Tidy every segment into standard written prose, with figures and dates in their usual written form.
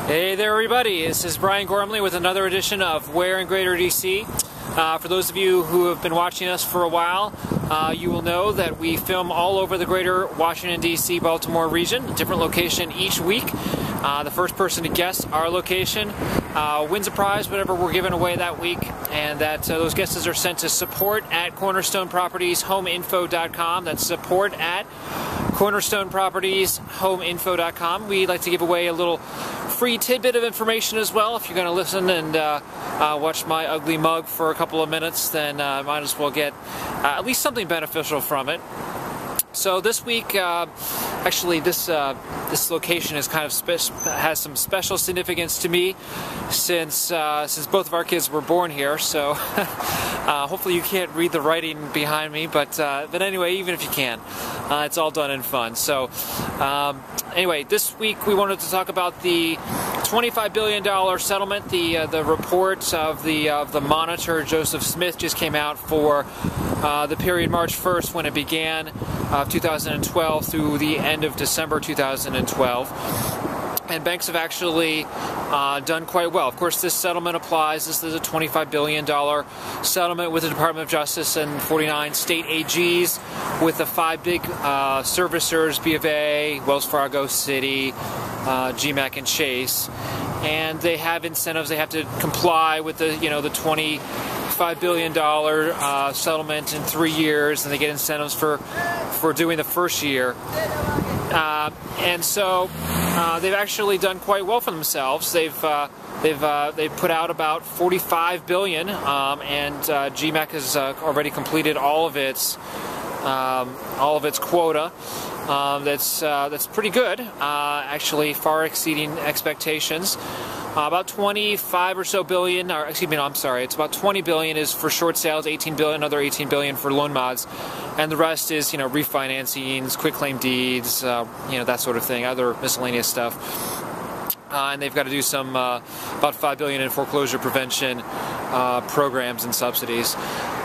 Hey there everybody, this is Brian Gormley with another edition of Where in Greater DC. For those of you who have been watching us for a while, you will know that we film all over the greater Washington DC-Baltimore region, a different location each week. The first person to guess our location wins a prize, whatever we're giving away that week, and that those guesses are sent to support@cornerstonepropertieshomeinfo.com. That's support@cornerstonepropertieshomeinfo.com. We like to give away a little free tidbit of information as well. If you're going to listen and watch my ugly mug for a couple of minutes, then might as well get at least something beneficial from it. So this week, actually, this location is kind of has some special significance to me, since both of our kids were born here. So hopefully you can't read the writing behind me, but anyway, even if you can, it's all done in fun. So anyway, this week we wanted to talk about the $25 billion settlement. The report of the monitor Joseph Smith just came out for the period March 1st, when it began, 2012 through the end of December 2012. And banks have actually done quite well. Of course, this settlement applies. This is a $25 billion settlement with the Department of Justice and 49 state AGs, with the 5 big servicers: B of A, Wells Fargo, Citi, GMAC, and Chase. And they have incentives. They have to comply with the $25 billion settlement in 3 years, and they get incentives for doing the first year. And so they've actually done quite well for themselves. They've put out about $45 billion, and GMAC has already completed all of its quota. That's pretty good, actually far exceeding expectations. About 25 or so billion, or excuse me, no, I'm sorry, it's about 20 billion is for short sales, 18 billion, another 18 billion for loan mods, and the rest is, refinancings, quitclaim deeds, that sort of thing, other miscellaneous stuff. And they've got to do some about $5 billion in foreclosure prevention programs and subsidies.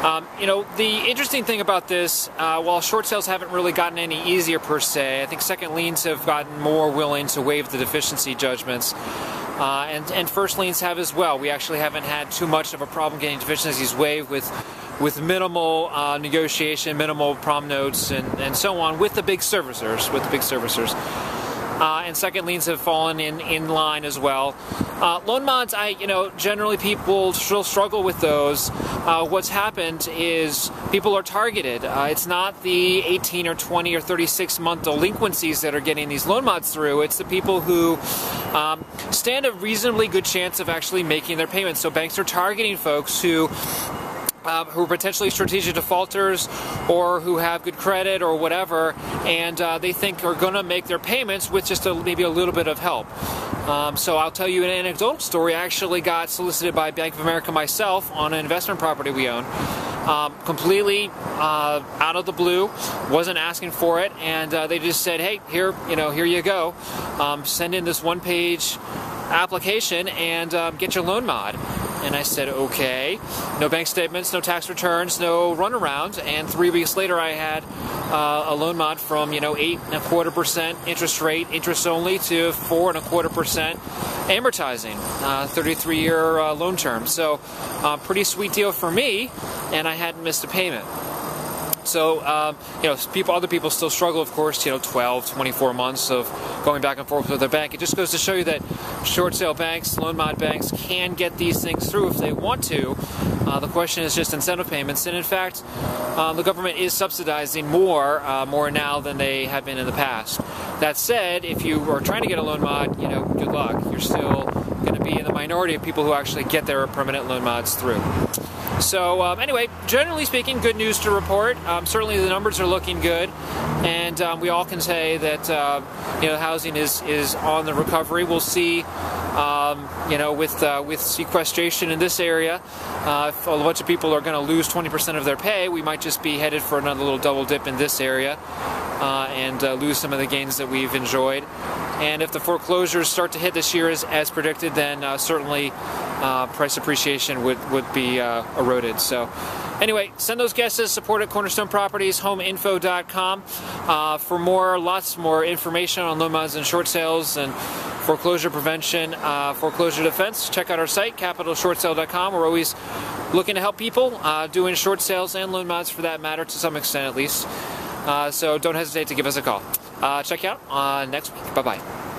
The interesting thing about this, while short sales haven't really gotten any easier per se, I think second liens have gotten more willing to waive the deficiency judgments. And first liens have as well. We actually haven't had too much of a problem getting deficiencies waived with minimal negotiation, minimal prom notes, and so on with the big servicers. And second liens have fallen in line as well. Loan mods, generally people still struggle with those. What's happened is people are targeted. It's not the 18 or 20 or 36 month delinquencies that are getting these loan mods through. It's the people who stand a reasonably good chance of actually making their payments. So banks are targeting folks who are potentially strategic defaulters, or who have good credit or whatever, and they think are going to make their payments with just maybe a little bit of help. So I'll tell you an anecdotal story. I actually got solicited by Bank of America myself on an investment property we own. Completely out of the blue, wasn't asking for it, and they just said, hey, here you go. Send in this one-page application and get your loan mod. And I said, okay. No bank statements, no tax returns, no runaround. And 3 weeks later, I had a loan mod from 8.25% interest rate, interest only, to 4.25% amortizing, 33-year loan term. So pretty sweet deal for me, and I hadn't missed a payment. So, other people still struggle, of course, 12, 24 months of going back and forth with their bank. It just goes to show you that short sale banks, loan mod banks, can get these things through if they want to. The question is just incentive payments. And in fact, the government is subsidizing more now than they have been in the past. That said, if you are trying to get a loan mod, good luck. You're still going to be in the minority of people who actually get their permanent loan mods through. So anyway, generally speaking, good news to report. Certainly the numbers are looking good, and we all can say that housing is on the recovery. We'll see, with sequestration in this area, if a bunch of people are going to lose 20% of their pay, we might just be headed for another little double dip in this area, and lose some of the gains that we've enjoyed. And if the foreclosures start to hit this year as predicted, then certainly price appreciation would be eroded. So anyway, send those guesses, support at cornerstonepropertieshomeinfo.com for lots more information on loan mods and short sales, and foreclosure prevention, foreclosure defense, check out our site, capitalshortsale.com. We're always looking to help people, doing short sales and loan mods for that matter, to some extent at least. So don't hesitate to give us a call. Check you out next week. Bye-bye.